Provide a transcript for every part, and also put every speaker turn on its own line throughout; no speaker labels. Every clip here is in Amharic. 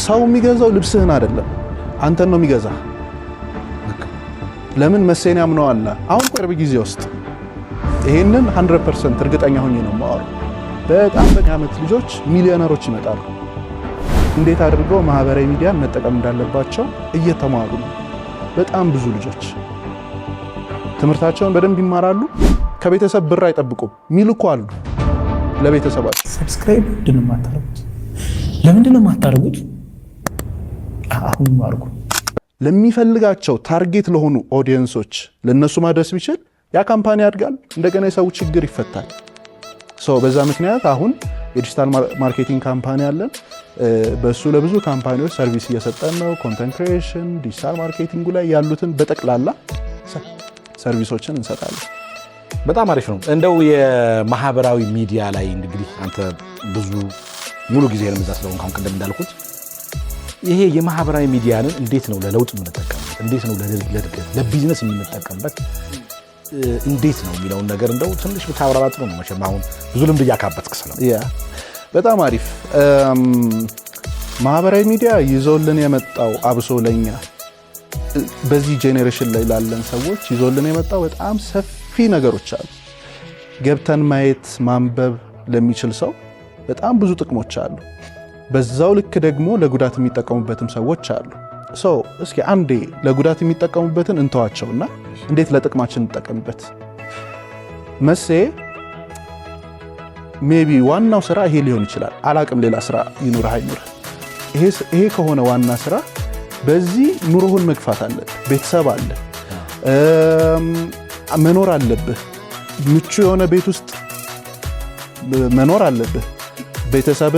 ሰው የሚገዛው ልብስህን አይደለም አንተን ነው የሚገዛ ለምን መሰኔ ያምነዋል አሁን ቅርብ ጊዜ ውስጥ ይሄንን 100% እርግጠኛ ሆኜ ነው የማወራው በጣም በአመት ልጆች ሚሊዮነሮች ይመጣሉ እንዴት አድርገው ማህበራዊ ሚዲያን መጠቀም እንዳለባቸው እየተማሩ ነው በጣም ብዙ ልጆች ትምህርታቸውን በደንብ ይማራሉ ከቤተሰብ ብር አይጠብቁም ሚልኩ አሉ ለቤተሰባቸው
ሰብስክራይብ ለምንድነው ማታረጉት አሁን ማርጉ
ለሚፈልጋቸው ታርጌት ለሆኑ ኦዲየንሶች ለነሱ ማድረስ ቢችል ያ ካምፓኒ ያድጋል እንደገና የሰው ችግር ይፈታል በዛ ምክንያት አሁን የዲጂታል ማርኬቲንግ ካምፓኒ አለን በሱ ለብዙ ካምፓኒዎች ሰርቪስ እየሰጠን ነው ኮንተንት ክሪኤሽን ዲጂታል ማርኬቲንግ ላይ ያሉትን በጠቅላላ ሰርቪሶችን እንሰጣለን
በጣም አሪፍ ነው እንደው የማህበራዊ ሚዲያ ላይ እንግዲህ አንተ ብዙ ሙሉ ጊዜ ለምዛ ስለሆነ ካሁን ቀደም እንዳልኩት ይሄ የማህበራዊ ሚዲያን እንዴት ነው ለለውጥ የምንጠቀምበት እንዴት ነው ለእድገት ለቢዝነስ የምንጠቀምበት እንዴት ነው የሚለውን ነገር እንደው ትንሽ ብታብራራት ነው መቼም አሁን ብዙ ልምድ እያካበትክ ስለሆነ
በጣም አሪፍ ማህበራዊ ሚዲያ ይዞልን የመጣው አብሶ ለኛ በዚህ ጄኔሬሽን ላይ ላለን ሰዎች ይዞልን የመጣው በጣም ሰፊ ነገሮች አሉ ገብተን ማየት ማንበብ ለሚችል ሰው በጣም ብዙ ጥቅሞች አሉ በዛው ልክ ደግሞ ለጉዳት የሚጠቀሙበትም ሰዎች አሉ እስኪ አንዴ ለጉዳት የሚጠቀሙበትን እንተዋቸውና እንዴት ለጥቅማችን እንጠቀምበት መሴ ሜቢ ዋናው ስራ ይሄ ሊሆን ይችላል አላቅም ሌላ ስራ ይኑር አይኑር ይሄ ከሆነ ዋና ስራ በዚህ ኑሮህን መግፋት አለ ቤተሰብ አለ መኖር አለብህ ምቹ የሆነ ቤት ውስጥ መኖር አለብህ ቤተሰብ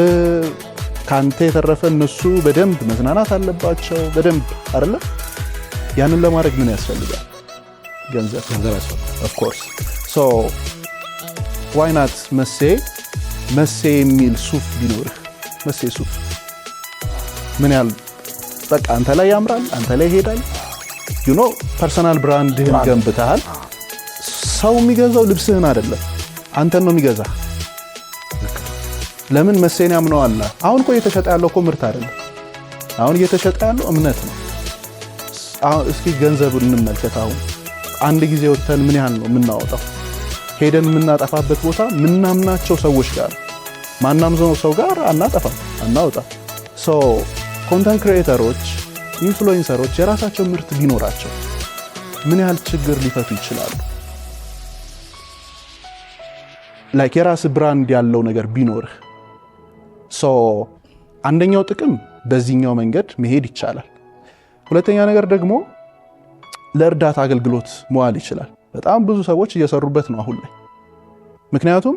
ካንተ የተረፈ እነሱ በደንብ መዝናናት አለባቸው በደንብ አይደለ ያንን ለማድረግ ምን ያስፈልጋል ገንዘብ ያስፈልጋል of course why not መሴ የሚል ሱፍ ቢኖርህ መሴ ሱፍ ምን ያህል በቃ አንተ ላይ ያምራል አንተ ላይ ይሄዳል ፐርሰናል ብራንድህን ገንብተሃል ሰው የሚገዛው ልብስህን አይደለም አንተን ነው የሚገዛ ለምን መሰኔ ያምነዋል አሁን እኮ እየተሸጠ ያለው እኮ ምርት አይደለም አሁን እየተሸጠ ያለው እምነት ነው እስኪ ገንዘቡን እንመልከት አሁን አንድ ጊዜ ወተን ምን ያህል ነው የምናወጣው ሄደን የምናጠፋበት ቦታ ምናምናቸው ሰዎች ጋር ማናምነው ሰው ጋር አናወጣ ኮንተንት ክሪኤተሮች ኢንፍሉዌንሰሮች የራሳቸው ምርት ቢኖራቸው ምን ያህል ችግር ሊፈቱ ይችላሉ ላይክ የራስ ብራንድ ያለው ነገር ቢኖርህ አንደኛው ጥቅም በዚህኛው መንገድ መሄድ ይቻላል ሁለተኛ ነገር ደግሞ ለእርዳታ አገልግሎት መዋል ይችላል በጣም ብዙ ሰዎች እየሰሩበት ነው አሁን ላይ ምክንያቱም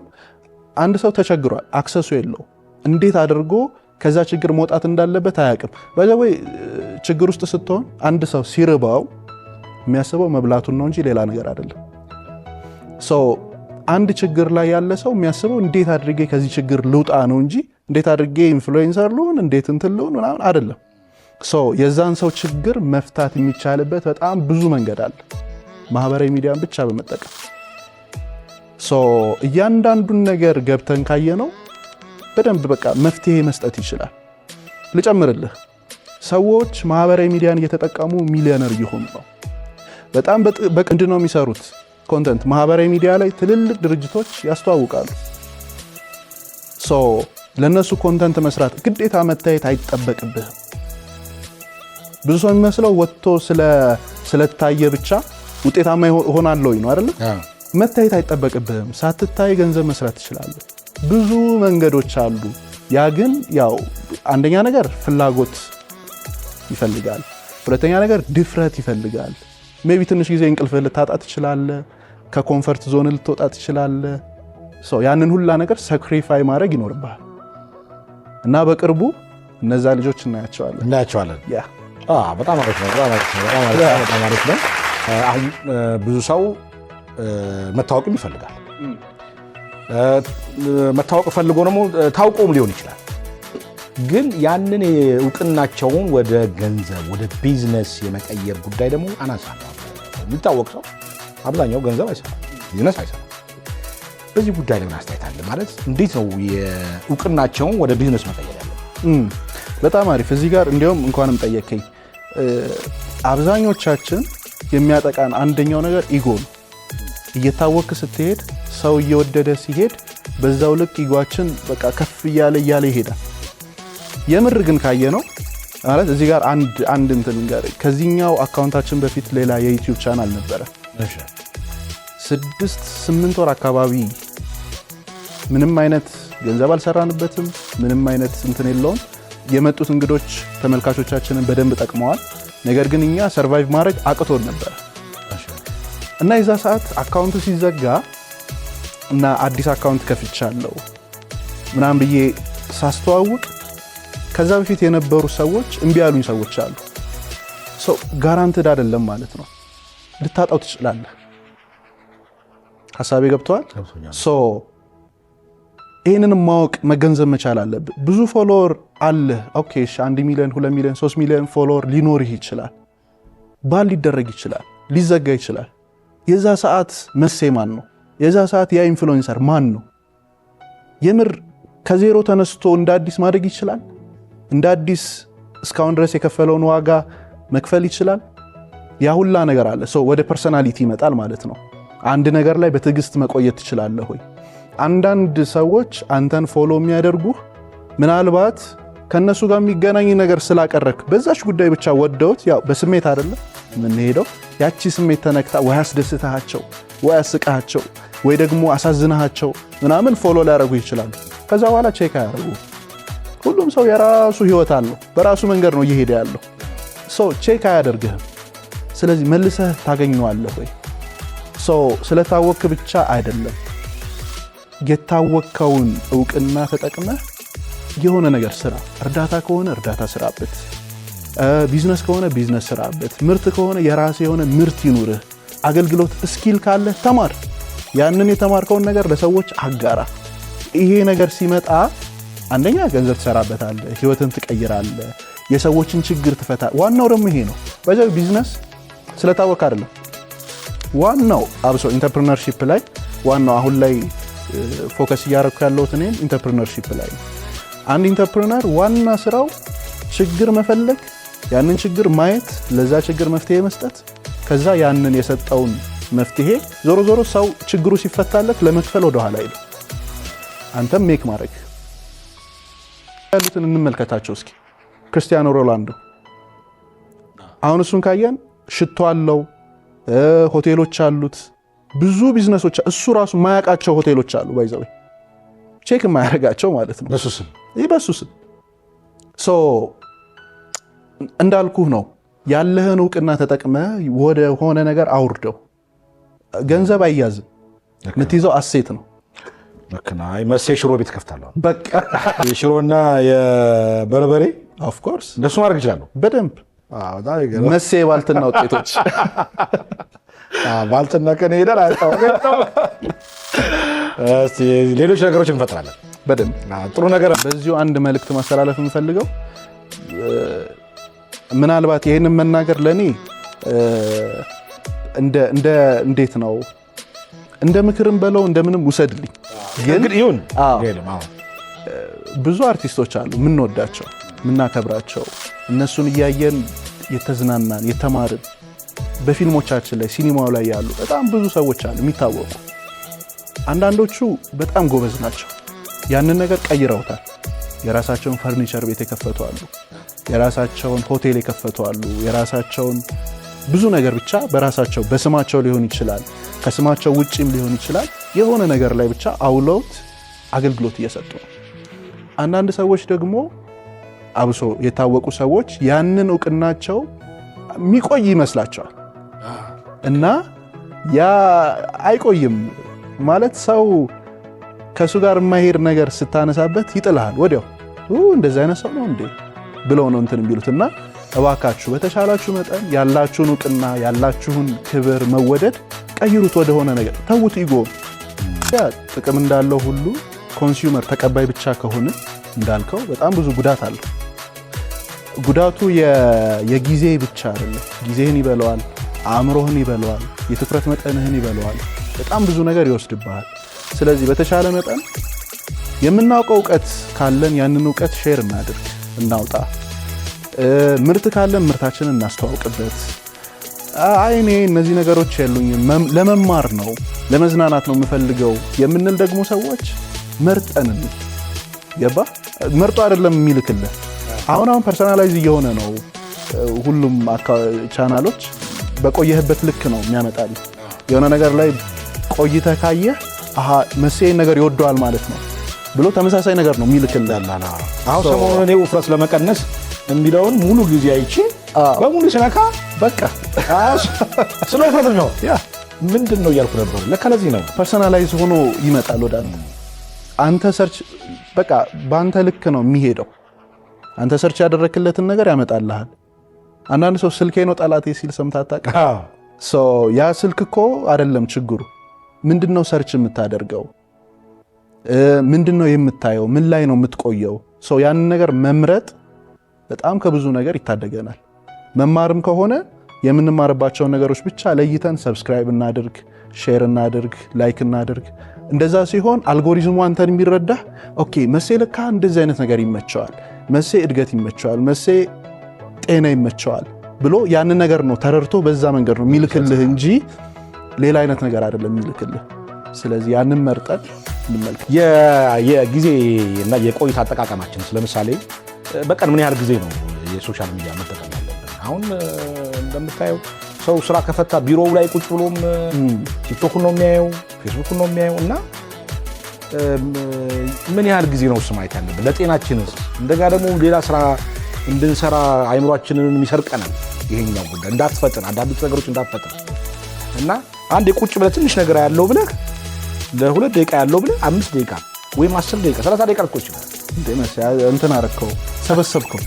አንድ ሰው ተቸግሯል አክሰሱ የለው እንዴት አድርጎ ከዛ ችግር መውጣት እንዳለበት አያውቅም በዛው ችግር ውስጥ ስትሆን አንድ ሰው ሲርባው የሚያስበው መብላቱን ነው እንጂ ሌላ ነገር አይደለም አንድ ችግር ላይ ያለ ሰው የሚያስበው እንዴት አድርጌ ከዚህ ችግር ልውጣ ነው እንጂ እንዴት አድርጌ ኢንፍሉዌንሰር ልሁን እንዴት እንትን ልሁን ምናምን አይደለም የዛን ሰው ችግር መፍታት የሚቻልበት በጣም ብዙ መንገድ አለ ማህበራዊ ሚዲያን ብቻ በመጠቀም እያንዳንዱን ነገር ገብተን ካየነው በደንብ በቃ መፍትሄ መስጠት ይችላል ልጨምርልህ ሰዎች ማህበራዊ ሚዲያን እየተጠቀሙ ሚሊዮነር እየሆኑ ነው በጣም ምንድን ነው የሚሰሩት ኮንተንት ማህበራዊ ሚዲያ ላይ ትልልቅ ድርጅቶች ያስተዋውቃሉ ለነሱ ኮንተንት መስራት ግዴታ መታየት አይጠበቅብህም ብዙ ሰው የሚመስለው ወጥቶ ስለታየ ብቻ ውጤታማ ሆናለሁ ነው አይደል መታየት አይጠበቅብህም ሳትታይ ገንዘብ መስራት ትችላለህ ብዙ መንገዶች አሉ ያ ግን ያው አንደኛ ነገር ፍላጎት ይፈልጋል ሁለተኛ ነገር ድፍረት ይፈልጋል ሜቢ ትንሽ ጊዜ እንቅልፍ ልታጣ ትችላለህ ከኮምፈርት ዞን ልትወጣ ትችላለህ ያንን ሁላ ነገር ሳክሪፋይ ማድረግ ይኖርብሃል እና በቅርቡ እነዛ ልጆች እናያቸዋለን
ያ በጣም አሪፍ ነው በጣም አሪፍ ነው አሁን ብዙ ሰው መታወቅም ይፈልጋል መታወቅ ፈልጎ ነው ታውቆም ሊሆን ይችላል ግን ያንን እውቅናቸውን ወደ ገንዘብ ወደ ቢዝነስ የመቀየር ጉዳይ ደግሞ አናሳ ነው የሚታወቅ ሰው አብዛኛው ገንዘብ አይሰራም ቢዝነስ አይሰራም በዚህ ጉዳይ ላይ ምን አስተያየት አለ ማለት እንዴት ነው የእውቅናቸውን ወደ ቢዝነስ መቀየር ያለው
በጣም አሪፍ። እዚህ ጋር እንዲያውም እንኳንም ጠየቀኝ። አብዛኞቻችን የሚያጠቃን አንደኛው ነገር ኢጎ ነው። እየታወክ ስትሄድ ሰው እየወደደ ሲሄድ በዛው ልክ ኢጓችን በቃ ከፍ እያለ ይሄዳል። የምር ግን ካየ ነው ማለት እዚህ ጋር አንድ እንትን ጋር ከዚህኛው አካውንታችን በፊት ሌላ የዩቲዩብ ቻናል ነበረ። 6-8 ወር አካባቢ ምንም አይነት ገንዘብ አልሰራንበትም። ምንም አይነት እንትን የለውም። የመጡት እንግዶች ተመልካቾቻችንን በደንብ ጠቅመዋል። ነገር ግን እኛ ሰርቫይቭ ማድረግ አቅቶን ነበር እና የዛ ሰዓት አካውንቱ ሲዘጋ እና አዲስ አካውንት ከፍቻለሁ ምናምን ብዬ ሳስተዋውቅ ከዛ በፊት የነበሩ ሰዎች እምቢ ያሉኝ ሰዎች አሉ። ሰው ጋራንትድ አይደለም ማለት ነው። ልታጣው ትችላለህ። ሐሳቤ ገብቷል። ይህንን ማወቅ መገንዘብ መቻል አለብህ። ብዙ ፎሎወር አለ። ኦኬ 1 ሚሊዮን 2 ሚሊዮን 3 ሚሊዮን ፎሎወር ሊኖርህ ይችላል። ባል ሊደረግ ይችላል። ሊዘጋ ይችላል። የዛ ሰዓት መሴ ማን ነው? የዛ ሰዓት ያ ኢንፍሉዌንሰር ማን ነው? የምር ከዜሮ ተነስቶ እንደ አዲስ ማድረግ ይችላል? እንደ አዲስ እስካሁን ድረስ የከፈለውን ዋጋ መክፈል ይችላል? ያ ሁላ ነገር አለ። ወደ ፐርሰናሊቲ ይመጣል ማለት ነው። አንድ ነገር ላይ በትዕግስት መቆየት ትችላለህ ወይ? አንዳንድ ሰዎች አንተን ፎሎ የሚያደርጉህ ምናልባት ከነሱ ጋር የሚገናኝ ነገር ስላቀረክ በዛች ጉዳይ ብቻ ወደውት፣ ያው በስሜት አይደለም የምንሄደው። ያቺ ስሜት ተነክታ ወይ አስደስታቸው ወይ አስቃቸው ወይ ደግሞ አሳዝናቸው ምናምን ፎሎ ሊያደርጉ ይችላሉ። ከዛ በኋላ ቼክ አያደርጉ። ሁሉም ሰው የራሱ ህይወት አለው። በራሱ መንገድ ነው እየሄደ ያለው። ቼክ አያደርግህም። ስለዚህ መልሰህ ታገኘዋለህ ወይ? ስለታወክ ብቻ አይደለም። የታወከውን እውቅና ተጠቅመህ የሆነ ነገር ስራ። እርዳታ ከሆነ እርዳታ ስራበት፣ ቢዝነስ ከሆነ ቢዝነስ ስራበት፣ ምርት ከሆነ የራስ የሆነ ምርት ይኑርህ። አገልግሎት ስኪል ካለ ተማር። ያንን የተማርከውን ነገር ለሰዎች አጋራ። ይሄ ነገር ሲመጣ አንደኛ ገንዘብ ትሰራበታለህ፣ ህይወትን ትቀይራለህ፣ የሰዎችን ችግር ትፈታ። ዋናው ደግሞ ይሄ ነው። በዛው ቢዝነስ ስለታወቅ አይደለም። ዋናው አብሶ ኢንተርፕረነርሺፕ ላይ ዋናው አሁን ላይ ፎከስ እያደረኩ ያለሁት እኔም ኢንተርፕረነርሺፕ ላይ ነው። አንድ ኢንተርፕረነር ዋና ስራው ችግር መፈለግ፣ ያንን ችግር ማየት፣ ለዛ ችግር መፍትሄ መስጠት፣ ከዛ ያንን የሰጠውን መፍትሄ ዞሮ ዞሮ ሰው ችግሩ ሲፈታለት ለመክፈል ወደ ኋላ አይደለም። አንተም ሜክ ማድረግ ያሉትን እንመልከታቸው እስኪ። ክርስቲያኖ ሮናልዶ አሁን እሱን ካየን ሽቶ አለው፣ ሆቴሎች አሉት፣ ብዙ ቢዝነሶች፣ እሱ ራሱ ማያውቃቸው ሆቴሎች አሉ። ባይዘው ቼክ የማያደርጋቸው ማለት ነው። በሱ ስም እንዳልኩህ ነው። ያለህን እውቅና ተጠቅመ ወደ ሆነ ነገር አውርደው። ገንዘብ አይያዝም፣ የምትይዘው አሴት ነው።
መሴ ሽሮ ቤት ከፍታለሁ።
በቃ
የሽሮና የበርበሬ
ኦፍ ኮርስ
እንደሱ ማድረግ ይችላል በደንብ።
መሴ ባልትና ውጤቶች
ባልትና ቀን ይሄዳል አይታወቅም። ሌሎች ነገሮች እንፈጥራለን
በደንብ
ጥሩ ነገር።
በዚሁ አንድ መልእክት ማስተላለፍ የምፈልገው ምናልባት ይሄንን መናገር ለኔ እንዴት ነው እንደ ምክርም በለው እንደምንም ውሰድልኝ። ግን
ይሁን
ብዙ አርቲስቶች አሉ የምንወዳቸው የምናከብራቸው፣ እነሱን እያየን የተዝናናን የተማርን፣ በፊልሞቻችን ላይ ሲኒማው ላይ ያሉ በጣም ብዙ ሰዎች አሉ የሚታወቁ። አንዳንዶቹ በጣም ጎበዝ ናቸው፣ ያንን ነገር ቀይረውታል። የራሳቸውን ፈርኒቸር ቤት የከፈቱ አሉ፣ የራሳቸውን ሆቴል የከፈቱ አሉ፣ የራሳቸውን ብዙ ነገር ብቻ በራሳቸው በስማቸው ሊሆን ይችላል፣ ከስማቸው ውጪም ሊሆን ይችላል፣ የሆነ ነገር ላይ ብቻ አውለውት አገልግሎት እየሰጡ ነው። አንዳንድ ሰዎች ደግሞ አብሶ የታወቁ ሰዎች ያንን እውቅናቸው የሚቆይ ይመስላቸዋል እና ያ አይቆይም ማለት ሰው ከሱ ጋር የማይሄድ ነገር ስታነሳበት ይጥልሃል ወዲያው። እንደዚህ አይነት ሰው ነው እንዴ ብለው ነው እንትን የሚሉትና እባካችሁ በተሻላችሁ መጠን ያላችሁን እውቅና ያላችሁን ክብር መወደድ ቀይሩት ወደሆነ ነገር ተውት። ኢጎ ያ ጥቅም እንዳለው ሁሉ ኮንሱመር ተቀባይ ብቻ ከሆነ እንዳልከው በጣም ብዙ ጉዳት አለው። ጉዳቱ የጊዜ ብቻ አይደለም። ጊዜህን ይበለዋል፣ አእምሮህን ይበለዋል፣ የትኩረት መጠንህን ይበለዋል፣ በጣም ብዙ ነገር ይወስድብሃል። ስለዚህ በተሻለ መጠን የምናውቀው እውቀት ካለን ያንን እውቀት ሼር እናድርግ። እናውጣ፣ ምርት ካለን ምርታችንን እናስተዋውቅበት። አይ እኔ እነዚህ ነገሮች ያሉኝም ለመማር ነው ለመዝናናት ነው የምፈልገው የምንል ደግሞ ሰዎች መርጠን ገባ መርጦ አይደለም የሚልክልህ። አሁን ፐርሰናላይዝ እየሆነ ነው ሁሉም ቻናሎች በቆየህበት ልክ ነው የሚያመጣል። የሆነ ነገር ላይ ቆይተህ ካየህ አሃ መሴን ነገር ይወደዋል ማለት ነው ብሎ ተመሳሳይ ነገር ነው የሚልክልህ።
አሁን ሰሞኑን እኔ ውፍረት ለመቀነስ የሚለውን ሙሉ ጊዜ አይቼ በሙሉ ስነካ በቃ ስለ ውፍረት ነው ያ ምንድን ነው እያልኩ ነበር። ለካ ለዚህ ነው
ፐርሰናላይዝ ሆኖ ይመጣል ወደ አንተ ሰርች በቃ በአንተ ልክ ነው የሚሄደው። አንተ ሰርች ያደረክለትን ነገር ያመጣልሃል። አንዳንድ ሰው ስልኬ ነው ጠላቴ ሲል ሰምተህ አታውቅም? ያ ስልክ እኮ አይደለም ችግሩ። ምንድነው ሰርች የምታደርገው? ምንድነው የምታየው? ምን ላይ ነው የምትቆየው? ያንን ነገር መምረጥ በጣም ከብዙ ነገር ይታደገናል። መማርም ከሆነ የምንማርባቸውን ነገሮች ብቻ ለይተን ሰብስክራይብ እናድርግ፣ ሼር እናድርግ፣ ላይክ እናድርግ። እንደዛ ሲሆን አልጎሪዝሙ አንተን የሚረዳህ ኦኬ መሴ ለካ እንደዚህ አይነት ነገር ይመቸዋል፣ መሴ እድገት ይመቸዋል፣ መሴ ጤና ይመቸዋል ብሎ ያንን ነገር ነው ተረድቶ በዛ መንገድ ነው የሚልክልህ እንጂ ሌላ አይነት ነገር አይደለም የሚልክልህ። ስለዚህ ያንን መርጠን እንመልከት።
የጊዜ እና የቆይታ አጠቃቀማችን ለምሳሌ በቀን ምን ያህል ጊዜ ነው የሶሻል ሚዲያ መጠቀም ያለብን? አሁን እንደምታየው ሰው ስራ ከፈታ ቢሮው ላይ ቁጭ ብሎም ቲክቶክን ነው የሚያየው፣ ፌስቡክን ነው የሚያየው እና ምን ያህል ጊዜ ነው እሱ ማየት ያለብን? ለጤናችንስ እንደጋ ደግሞ ሌላ ስራ እንድንሰራ አይምሯችንን ይሰርቀናል። ይሄኛው ጉዳይ እንዳትፈጥን አዳዲስ ነገሮች እንዳትፈጥን እና አንድ የቁጭ ብለህ ትንሽ ነገር ያለው ብለህ ለ2 ደቂቃ ያለው ብለህ 5 ደቂቃ ወይም 10 ደቂቃ 30 ደቂቃ ልትቆይ ይችላል።
እንትን አረከው ሰበሰብከው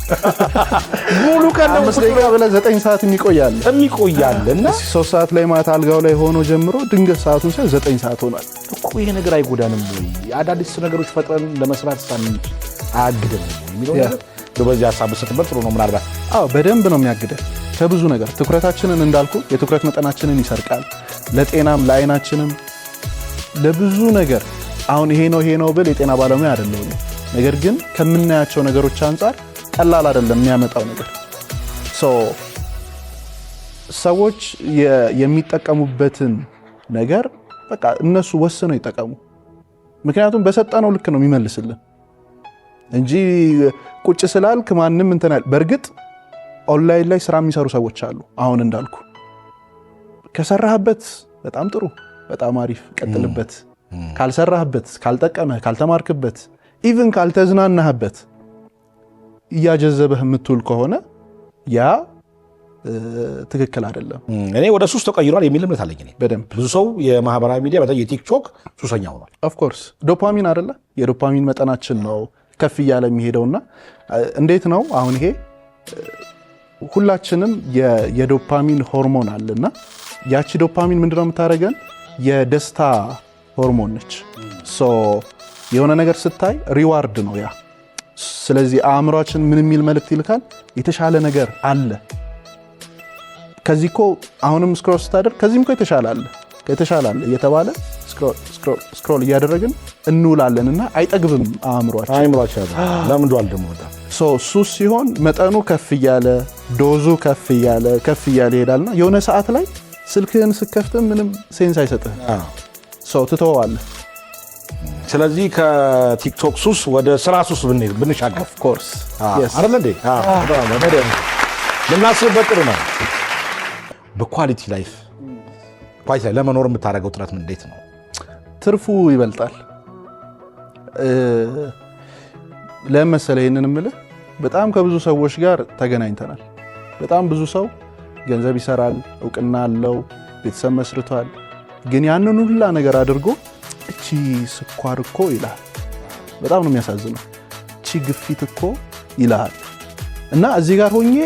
ሙሉ ቀን
5 ደቂቃ ብለህ 9 ሰዓት የሚቆያል
እና
3 ሰዓት ላይ ማታ አልጋው ላይ ሆኖ ጀምሮ ድንገት ሰዓቱን ሳይ 9 ሰዓት ሆኗል
እኮ። ይሄ ነገር አይጎዳንም ወይ? አዳዲስ ነገሮች ፈጥረን ለመስራት ሳንች አያግደንም የሚለው ነገር በዚህ ሐሳብ ብትሰጥበት ጥሩ ነው። ምናልባት
በደንብ ነው የሚያግደን ከብዙ ነገር። ትኩረታችንን እንዳልኩ የትኩረት መጠናችንን ይሰርቃል። ለጤናም ለአይናችንም ለብዙ ነገር። አሁን ይሄ ነው ብል የጤና ባለሙያ አይደለም። ነገር ግን ከምናያቸው ነገሮች አንፃር ቀላል አይደለም የሚያመጣው ነገር። ሰዎች የሚጠቀሙበትን ነገር በቃ እነሱ ወስነው ይጠቀሙ። ምክንያቱም በሰጠነው ልክ ነው የሚመልስልን እንጂ ቁጭ ስላልክ ማንም እንትናል። በእርግጥ ኦንላይን ላይ ስራ የሚሰሩ ሰዎች አሉ። አሁን እንዳልኩ ከሰራህበት በጣም ጥሩ፣ በጣም አሪፍ ቀጥልበት። ካልሰራህበት፣ ካልጠቀመህ፣ ካልተማርክበት፣ ኢቭን ካልተዝናናህበት እያጀዘበህ የምትውል ከሆነ ያ ትክክል አይደለም።
እኔ ወደ ሱስ ተቀይሯል የሚል እምነት አለኝ።
በደንብ
ብዙ ሰው የማህበራዊ ሚዲያ በተለይ የቲክቶክ ሱሰኛ ሆኗል።
ኦፍ ኮርስ ዶፓሚን አይደለ? የዶፓሚን መጠናችን ነው ከፍ እያለ የሚሄደውና እንዴት ነው አሁን ይሄ ሁላችንም የዶፓሚን ሆርሞን አለና ያቺ ዶፓሚን ምንድነው የምታደርገን? የደስታ ሆርሞን ነች። የሆነ ነገር ስታይ ሪዋርድ ነው ያ። ስለዚህ አእምሯችን ምን የሚል መልእክት ይልካል? የተሻለ ነገር አለ፣ ከዚህ እኮ አሁንም ስክሮል ስታደርግ ከዚህም እኮ የተሻለ አለ እየተባለ ስክሮል እያደረግን እንውላለንና አይጠግብም አእምሯችን።
ለምንድን ደግሞ
ሱስ ሲሆን መጠኑ ከፍ እያለ ዶዙ ከፍ እያለ ይሄዳልና የሆነ ሰዓት ላይ ስልክህን ስከፍት ምንም ሴንስ አይሰጥህ፣ ትተዋለህ።
ስለዚህ ከቲክቶክ ሱስ ወደ ስራ ሱስ ብንሻገር
ኦፍ ኮርስ
አይደል እንዴ? ልናስብበት ጥሩ ነው። በኳሊቲ ላይፍ ለመኖር የምታደርገው ጥረት እንዴት ነው?
ትርፉ ይበልጣል። ለምን መሰለህ ይሄንን የምልህ? በጣም ከብዙ ሰዎች ጋር ተገናኝተናል። በጣም ብዙ ሰው ገንዘብ ይሰራል፣ እውቅና አለው፣ ቤተሰብ መስርቷል። ግን ያንን ሁላ ነገር አድርጎ እቺ ስኳር እኮ ይልሃል። በጣም ነው የሚያሳዝነው። እቺ ግፊት እኮ ይልሃል። እና እዚህ ጋር ሆኜ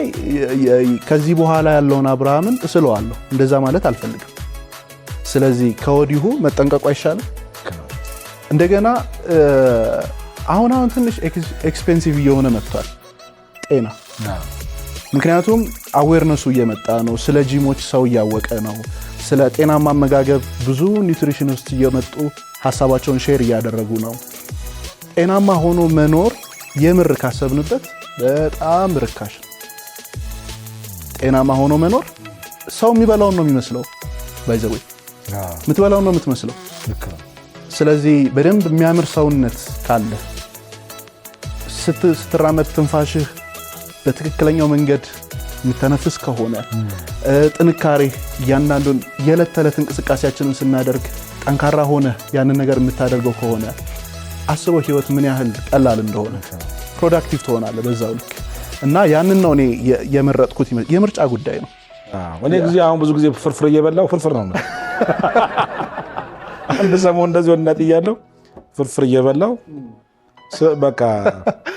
ከዚህ በኋላ ያለውን አብርሃምን እስለዋለሁ። እንደዛ ማለት አልፈልግም። ስለዚህ ከወዲሁ መጠንቀቁ አይሻልም? እንደገና አሁን ትንሽ ኤክስፔንሲቭ እየሆነ መጥቷል ጤና። ምክንያቱም አዌርነሱ እየመጣ ነው። ስለ ጂሞች ሰው እያወቀ ነው። ስለ ጤናማ አመጋገብ ብዙ ኒውትሪሽኒስት እየመጡ ሀሳባቸውን ሼር እያደረጉ ነው። ጤናማ ሆኖ መኖር የምር ካሰብንበት በጣም ርካሽ ነው። ጤናማ ሆኖ መኖር ሰው የሚበላውን ነው የሚመስለው። ባይዘው የምትበላውን ነው የምትመስለው። ስለዚህ በደንብ የሚያምር ሰውነት ካለ ስትራመድ ትንፋሽህ በትክክለኛው መንገድ የምተነፍስ ከሆነ ጥንካሬ እያንዳንዱን የዕለት ተዕለት እንቅስቃሴያችንን ስናደርግ ጠንካራ ሆነ ያንን ነገር የምታደርገው ከሆነ አስበው ህይወት ምን ያህል ቀላል እንደሆነ ፕሮዳክቲቭ ትሆናለህ በዛው ልክ። እና ያንን ነው እኔ የመረጥኩት። የምርጫ ጉዳይ ነው።
እኔ ጊዜ አሁን ብዙ ጊዜ ፍርፍር እየበላው ፍርፍር ነው አንድ ሰሞን እንደዚህ ወንዳት እያለሁ ፍርፍር እየበላው በቃ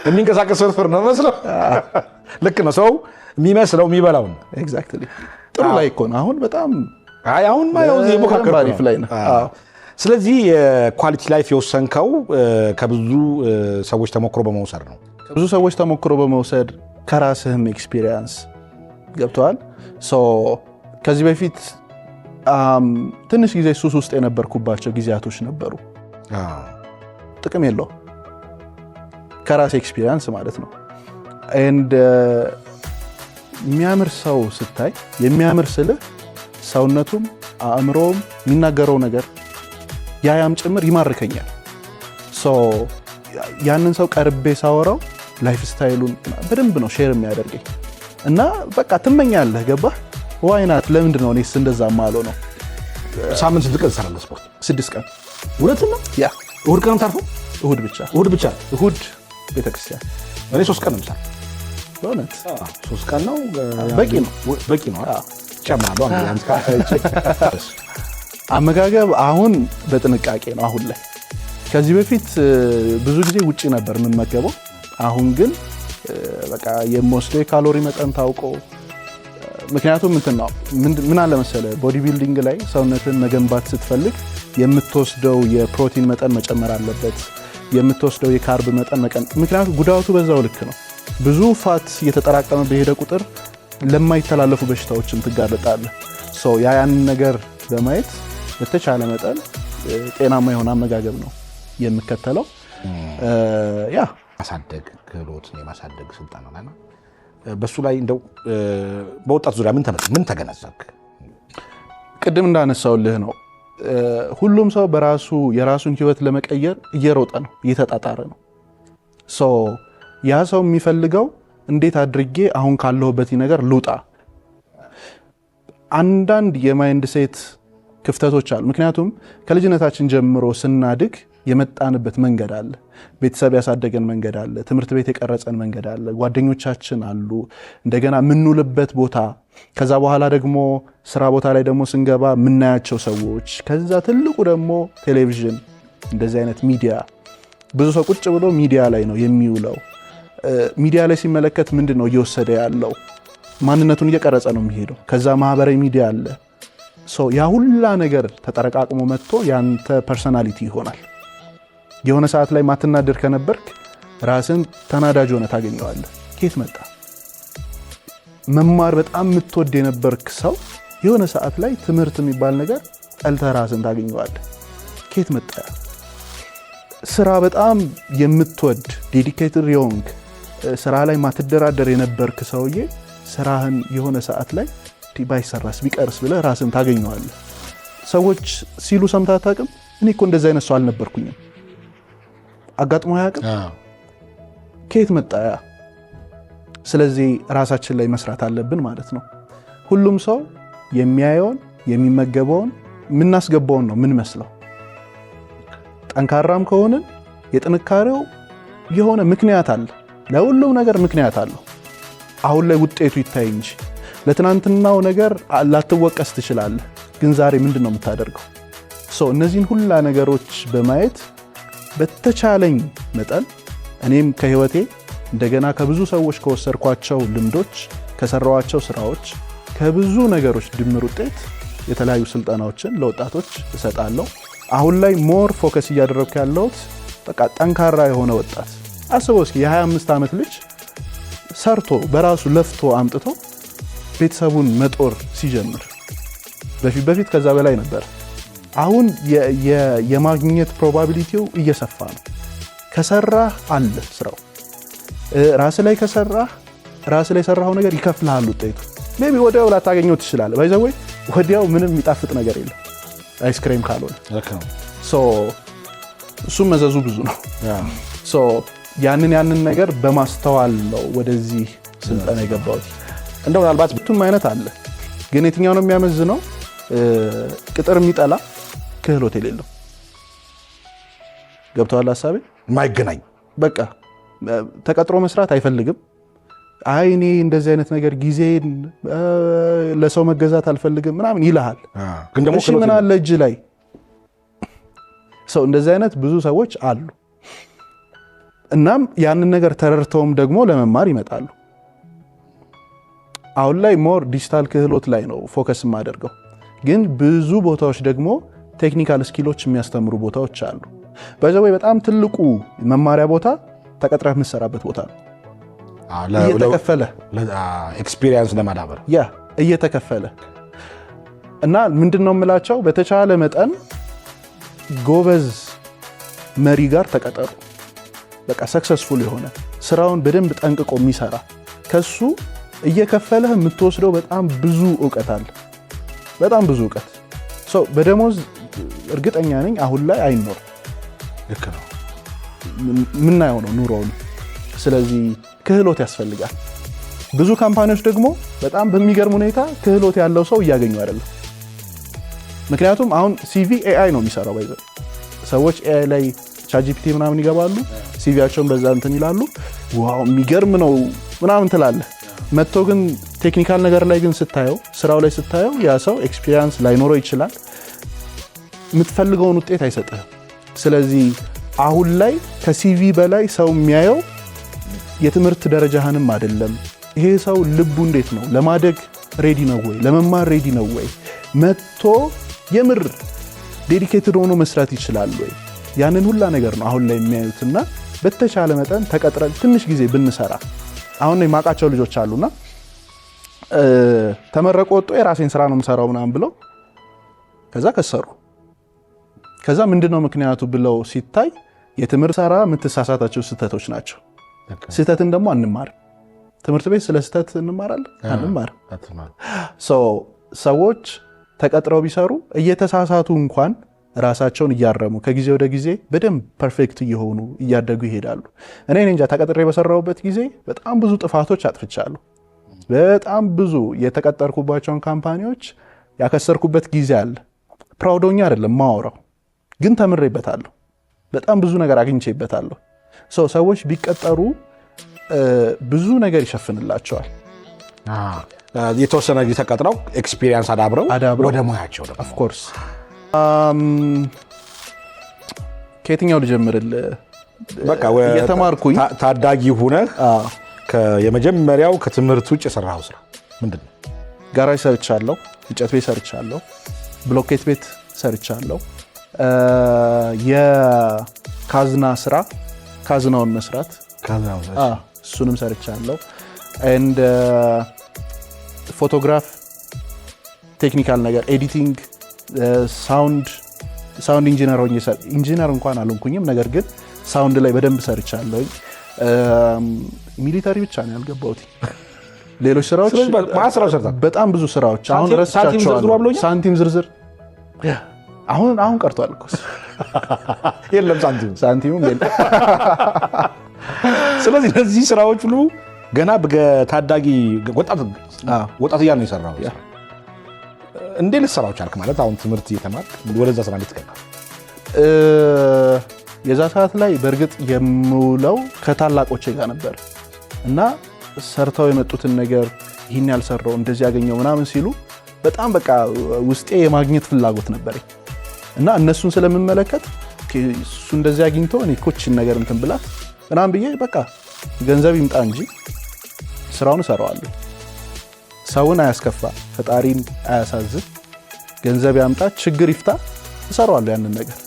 የሚንቀሳቀስ ፍርፍር ነው መስለው። ልክ ነው ሰው የሚመስለው የሚበላው ነው።
ኤግዛክትሊ ጥሩ ላይ እኮ ነው አሁን በጣም
አሁን ማየው የሞካከር
ላይ ነው።
ስለዚህ የኳሊቲ ላይፍ የወሰንከው ከብዙ ሰዎች ተሞክሮ በመውሰድ ነው።
ከብዙ ሰዎች ተሞክሮ በመውሰድ ከራስህም ኤክስፒሪየንስ ገብቷል። ከዚህ በፊት ትንሽ ጊዜ ሱስ ውስጥ የነበርኩባቸው ጊዜያቶች ነበሩ። ጥቅም የለው ከራስ ኤክስፒሪየንስ ማለት ነው። ኤንድ የሚያምር ሰው ስታይ የሚያምር ስልህ ሰውነቱም አእምሮም የሚናገረው ነገር ያም ጭምር ይማርከኛል። ያንን ሰው ቀርቤ ሳወራው ላይፍ ስታይሉን በደንብ ነው ሼር የሚያደርገኝ እና በቃ ትመኛለህ። ገባህ? ዋይናት ለምንድን ነው እኔስ እንደዛ ማለው ነው።
ሳምንት ስንት ቀን ትሰራለህ ስፖርት?
6 ቀን።
እውነት ነው?
ያ
እሁድ ቀን ታርፎ?
እሁድ ብቻ
እሁድ
ቤተክርስቲያን።
እኔ 3 ቀን ነው የምሰራው።
በእውነት
3 ቀን ነው። በቂ ነው። ጨምራለሁ
አመጋገብ አሁን በጥንቃቄ ነው አሁን ላይ። ከዚህ በፊት ብዙ ጊዜ ውጪ ነበር የምመገበው። አሁን ግን በቃ የምወስደው የካሎሪ መጠን ታውቆ፣ ምክንያቱም ምን አለ መሰለህ ቦዲ ቢልዲንግ ላይ ሰውነትን መገንባት ስትፈልግ የምትወስደው የፕሮቲን መጠን መጨመር አለበት፣ የምትወስደው የካርብ መጠን ምክንያቱም ጉዳቱ በዛው ልክ ነው። ብዙ ፋት እየተጠራቀመ በሄደ ቁጥር ለማይተላለፉ በሽታዎችን ትጋለጣለህ። ያንን ነገር በማየት በተቻለ መጠን ጤናማ የሆነ አመጋገብ ነው የምከተለው።
ማሳደግ ክህሎትን የማሳደግ ስልጠና ላይ ነው። በሱ ላይ እንደው በወጣት ዙሪያ ምን ተገነዘብክ?
ቅድም እንዳነሳውልህ ነው ሁሉም ሰው የራሱን ህይወት ለመቀየር እየሮጠ ነው፣ እየተጣጣረ ነው። ያ ሰው የሚፈልገው እንዴት አድርጌ አሁን ካለሁበት ነገር ልውጣ። አንዳንድ የማይንድ ሴት ክፍተቶች አሉ። ምክንያቱም ከልጅነታችን ጀምሮ ስናድግ የመጣንበት መንገድ አለ፣ ቤተሰብ ያሳደገን መንገድ አለ፣ ትምህርት ቤት የቀረጸን መንገድ አለ፣ ጓደኞቻችን አሉ፣ እንደገና የምንውልበት ቦታ፣ ከዛ በኋላ ደግሞ ስራ ቦታ ላይ ደግሞ ስንገባ የምናያቸው ሰዎች፣ ከዛ ትልቁ ደግሞ ቴሌቪዥን፣ እንደዚህ አይነት ሚዲያ። ብዙ ሰው ቁጭ ብሎ ሚዲያ ላይ ነው የሚውለው። ሚዲያ ላይ ሲመለከት ምንድን ነው እየወሰደ ያለው? ማንነቱን እየቀረጸ ነው የሚሄደው። ከዛ ማህበራዊ ሚዲያ አለ። ያ ሁላ ነገር ተጠረቃቅሞ መጥቶ ያንተ ፐርሰናሊቲ ይሆናል። የሆነ ሰዓት ላይ ማትናደር ከነበርክ ራስን ተናዳጅ ሆነ ታገኘዋለህ። ከየት መጣ? መማር በጣም የምትወድ የነበርክ ሰው የሆነ ሰዓት ላይ ትምህርት የሚባል ነገር ጠልተህ ራስን ታገኘዋለህ። ከየት መጣ? ስራ በጣም የምትወድ ዴዲኬትድ የሆንክ ስራ ላይ ማትደራደር የነበርክ ሰውዬ ስራህን የሆነ ሰዓት ላይ ባይሰራስ ቢቀርስ ብለህ ራስን ታገኘዋለህ። ሰዎች ሲሉ ሰምተህ አታውቅም? እኔ እኮ እንደዚህ አይነት ሰው አልነበርኩኝም። አጋጥሞ አያውቅም? ከየት መጣ ያ? ስለዚህ ራሳችን ላይ መስራት አለብን ማለት ነው። ሁሉም ሰው የሚያየውን የሚመገበውን የምናስገባውን ነው ምን መስለው። ጠንካራም ከሆንን የጥንካሬው የሆነ ምክንያት አለ። ለሁሉም ነገር ምክንያት አለው። አሁን ላይ ውጤቱ ይታይ እንጂ ለትናንትናው ነገር ላትወቀስ ትችላለህ፣ ግን ዛሬ ምንድን ነው የምታደርገው? እነዚህን ሁላ ነገሮች በማየት በተቻለኝ መጠን እኔም ከህይወቴ እንደገና ከብዙ ሰዎች ከወሰድኳቸው ልምዶች፣ ከሰራዋቸው ስራዎች፣ ከብዙ ነገሮች ድምር ውጤት የተለያዩ ስልጠናዎችን ለወጣቶች እሰጣለሁ። አሁን ላይ ሞር ፎከስ እያደረግኩ ያለሁት በቃ ጠንካራ የሆነ ወጣት አስበው እስኪ የ25 ዓመት ልጅ ሰርቶ በራሱ ለፍቶ አምጥቶ ቤተሰቡን መጦር ሲጀምር በፊት ከዛ በላይ ነበር። አሁን የማግኘት ፕሮባቢሊቲው እየሰፋ ነው። ከሰራህ አለ ስራው። ራስ ላይ ከሰራህ ራስ ላይ የሰራኸው ነገር ይከፍልሃል ውጤቱ። ሜቢ ወዲያው ላታገኘው ትችላለህ። ባይ ዘ ወይ ወዲያው ምንም የሚጣፍጥ ነገር የለም አይስክሬም ካልሆነ። እሱም መዘዙ ብዙ ነው። ያንን ነገር በማስተዋል ነው ወደዚህ ስልጠና የገባሁት።
እንደው ምናልባት
ሁለቱም አይነት አለ፣ ግን የትኛው ነው የሚያመዝነው? ቅጥር የሚጠላ ክህሎት የሌለው ገብተዋል ሀሳቤ
የማይገናኝ
በቃ ተቀጥሮ መስራት አይፈልግም። አይ እኔ እንደዚህ አይነት ነገር ጊዜን ለሰው መገዛት አልፈልግም ምናምን ይልሃል።
ግን ደግሞ
እሺ ምን አለ እጅ ላይ ሰው እንደዚህ አይነት ብዙ ሰዎች አሉ። እናም ያንን ነገር ተረድተውም ደግሞ ለመማር ይመጣሉ። አሁን ላይ ሞር ዲጂታል ክህሎት ላይ ነው ፎከስ የማደርገው፣ ግን ብዙ ቦታዎች ደግሞ ቴክኒካል ስኪሎች የሚያስተምሩ ቦታዎች አሉ። በዛው በጣም ትልቁ መማሪያ ቦታ ተቀጥረህ የምትሰራበት ቦታ ነው። እየተከፈለ
ኤክስፒሪየንስ ለማዳበር
እየተከፈለ እና ምንድነው የምላቸው በተቻለ መጠን ጎበዝ መሪ ጋር ተቀጠሩ። በቃ ሰክሰስፉል የሆነ ስራውን በደንብ ጠንቅቆ የሚሰራ ከሱ እየከፈለህ የምትወስደው በጣም ብዙ እውቀት አለ። በጣም ብዙ እውቀት ሰው በደሞዝ እርግጠኛ ነኝ አሁን ላይ አይኖርም።
ልክ ነው፣
ምናየው ነው ኑሮውን። ስለዚህ ክህሎት ያስፈልጋል። ብዙ ካምፓኒዎች ደግሞ በጣም በሚገርም ሁኔታ ክህሎት ያለው ሰው እያገኙ አይደለም። ምክንያቱም አሁን ሲቪ ኤአይ ነው የሚሰራው። ባይዘ ሰዎች ኤአይ ላይ ቻትጂፒቲ ምናምን ይገባሉ፣ ሲቪያቸውን በዛ እንትን ይላሉ። ዋው የሚገርም ነው ምናምን ትላለህ። መጥቶ ግን ቴክኒካል ነገር ላይ ግን ስታየው፣ ስራው ላይ ስታየው ያ ሰው ኤክስፒሪየንስ ላይኖረው ይችላል። የምትፈልገውን ውጤት አይሰጥህም። ስለዚህ አሁን ላይ ከሲቪ በላይ ሰው የሚያየው የትምህርት ደረጃህንም አይደለም። ይሄ ሰው ልቡ እንዴት ነው? ለማደግ ሬዲ ነው ወይ? ለመማር ሬዲ ነው ወይ? መጥቶ የምር ዴዲኬትድ ሆኖ መስራት ይችላል ወይ? ያንን ሁላ ነገር ነው አሁን ላይ የሚያዩትና በተቻለ መጠን ተቀጥረን ትንሽ ጊዜ ብንሰራ። አሁን የማውቃቸው ልጆች አሉና ተመረቁ ወጡ፣ የራሴን ስራ ነው የምሰራው ምናምን ብለው ከዛ ከሰሩ። ከዛ ምንድነው ምክንያቱ ብለው ሲታይ የትምህርት ሰራ የምትሳሳታቸው ስህተቶች ናቸው። ስህተትን ደግሞ አንማርም። ትምህርት ቤት ስለ ስህተት እንማራለን? አንማርም። ሰዎች ተቀጥረው ቢሰሩ እየተሳሳቱ እንኳን ራሳቸውን እያረሙ ከጊዜ ወደ ጊዜ በደንብ ፐርፌክት እየሆኑ እያደጉ ይሄዳሉ። እኔ እንጃ ተቀጥሬ በሰራሁበት ጊዜ በጣም ብዙ ጥፋቶች አጥፍቻለሁ። በጣም ብዙ የተቀጠርኩባቸውን ካምፓኒዎች ያከሰርኩበት ጊዜ አለ። ፕራውዶኛ አይደለም ማወራው፣ ግን ተምሬበታለሁ። በጣም ብዙ ነገር አግኝቼበታለሁ። ሰዎች ቢቀጠሩ ብዙ ነገር ይሸፍንላቸዋል።
የተወሰነ ጊዜ ተቀጥረው ኤክስፒሪየንስ አዳብረው ወደ ሙያቸው ደግሞ
ኦፍ ኮርስ ከየትኛው ልጀምርልህ?
በቃ
የተማርኩኝ
ታዳጊ ሁነህ የመጀመሪያው ከትምህርት ውጭ የሰራኸው ስራ ምንድን ነው?
ጋራጅ ሰርቻለሁ፣ እንጨት ቤት ሰርቻለሁ፣ ብሎኬት ቤት ሰርቻለሁ። የካዝና ስራ ካዝናውን መስራት እሱንም ሰርቻለሁ። ኤንድ ፎቶግራፍ ቴክኒካል ነገር ኤዲቲንግ፣ ሳውንድ ኢንጂነር ሆኜ ኢንጂነር እንኳን አልሆንኩኝም፣ ነገር ግን ሳውንድ ላይ በደንብ ሰርቻለሁ። ሚሊታሪ ብቻ ነው ያልገባሁት። ሌሎች ስራዎች በጣም ብዙ ስራዎች አሁን ረስቻቸዋለሁ። ሳንቲም ዝርዝር አሁን ቀርቷል እኮ
የለም
ሳንቲሙም የለም።
ስለዚህ እነዚህ ስራዎች ሁሉ ገና ታዳጊ ወጣት እያልን ነው የሰራው። እንዴት ልትሰራው ቻልክ? ማለት አሁን ትምህርት እየተማርክ ወደዛ ስራ እንዴት ገባ?
የዛ ሰዓት ላይ በእርግጥ የምውለው ከታላቆቼ ጋር ነበር እና ሰርተው የመጡትን ነገር ይህን ያልሰራው እንደዚህ ያገኘው ምናምን ሲሉ በጣም በቃ ውስጤ የማግኘት ፍላጎት ነበረኝ እና እነሱን ስለምመለከት እሱ እንደዚህ አግኝቶ እኔ ኮችን ነገር እንትን ብላት ምናምን ብዬ በቃ ገንዘብ ይምጣ እንጂ ስራውን እሰራዋለሁ። ሰውን አያስከፋ፣ ፈጣሪን አያሳዝን፣ ገንዘብ ያምጣ፣ ችግር ይፍታ፣ እሰራዋለሁ ያንን ነገር።